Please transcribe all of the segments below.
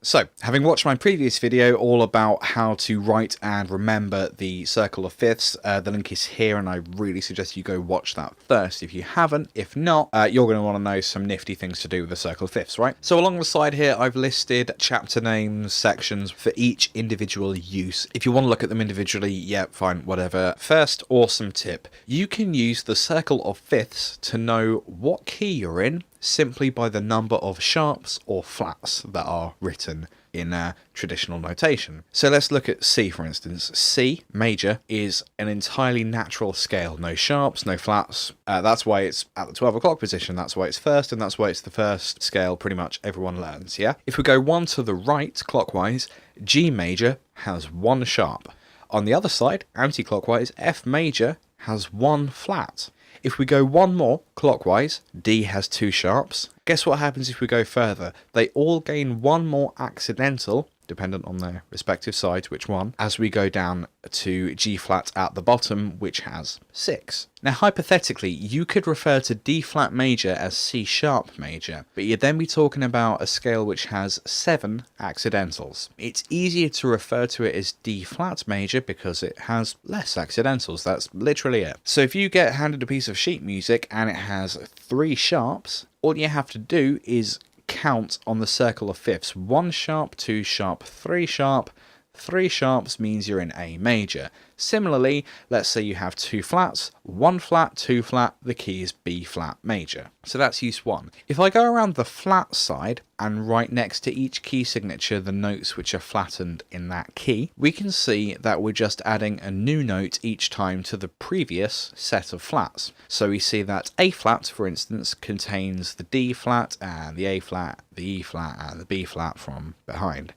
So, having watched my previous video all about how to write and remember the circle of fifths, the link is here and I really suggest you go watch that first if you haven't. If not, you're going to want to know some nifty things to do with the circle of fifths, right? So along the side here, I've listed chapter names, sections for each individual use. If you want to look at them individually, yeah, fine, whatever. First, awesome tip. You can use the circle of fifths to know what key you're in simply by the number of sharps or flats that are written in traditional notation. So let's look at C, for instance. C major is an entirely natural scale. No sharps, no flats. That's why it's at the 12 o'clock position. That's why it's first, and that's why it's the first scale pretty much everyone learns, yeah? If we go one to the right, clockwise, G major has one sharp. On the other side, anti-clockwise, F major has one flat. If we go one more clockwise, D has two sharps. Guess what happens if we go further? They all gain one more accidental, dependent on their respective sides, which one, as we go down to G flat at the bottom, which has 6. Now, hypothetically, you could refer to D flat major as C sharp major, but you'd then be talking about a scale which has 7 accidentals. It's easier to refer to it as D flat major because it has less accidentals. That's literally it. So if you get handed a piece of sheet music and it has 3 sharps, all you have to do is count on the circle of fifths. 1 sharp, 2 sharp, 3 sharp. 3 sharps means you're in A major. Similarly, let's say you have 2 flats, 1 flat, 2 flat, the key is B flat major. So that's use 1. If I go around the flat side and write next to each key signature the notes which are flattened in that key, we can see that we're just adding a new note each time to the previous set of flats. So we see that A flat, for instance, contains the D flat and the A flat, the E flat and the B flat from behind.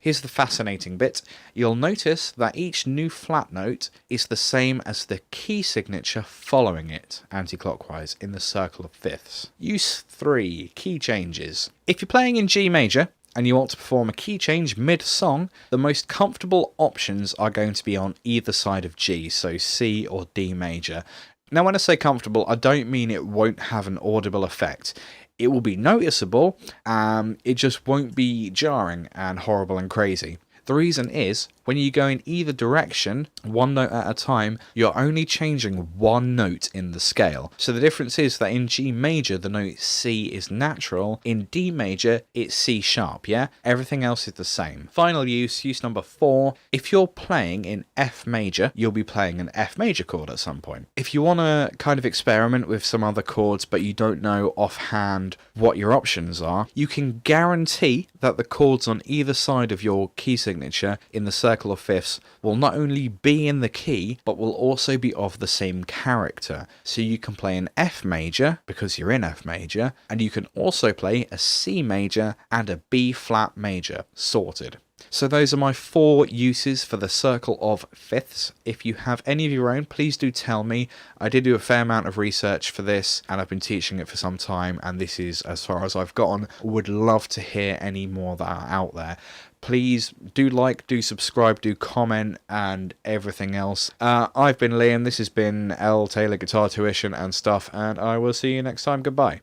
Here's the fascinating bit. You'll notice that each new flat note is the same as the key signature following it, anti-clockwise, in the circle of fifths. Use 3, key changes. If you're playing in G major, and you want to perform a key change mid-song, the most comfortable options are going to be on either side of G, so C or D major. Now, when I say comfortable, I don't mean it won't have an audible effect. It will be noticeable, it just won't be jarring and horrible and crazy. The reason is, when you go in either direction, one note at a time, you're only changing one note in the scale. So the difference is that in G major, the note C is natural. In D major, it's C sharp, yeah? Everything else is the same. Final use number 4. If you're playing in F major, you'll be playing an F major chord at some point. If you want to kind of experiment with some other chords, but you don't know offhand what your options are, you can guarantee that the chords on either side of your key signature in the circle of fifths will not only be in the key, but will also be of the same character. So you can play an F major because you're in F major, and you can also play a C major and a B flat major. Sorted. So those are my 4 uses for the circle of fifths. If you have any of your own, please do tell me. I did do a fair amount of research for this, and I've been teaching it for some time, and this is as far as I've gotten. Would love to hear any more that are out there. Please do like, do subscribe, do comment, and everything else. I've been Liam, this has been L Taylor Guitar Tuition and stuff, and I will see you next time. Goodbye.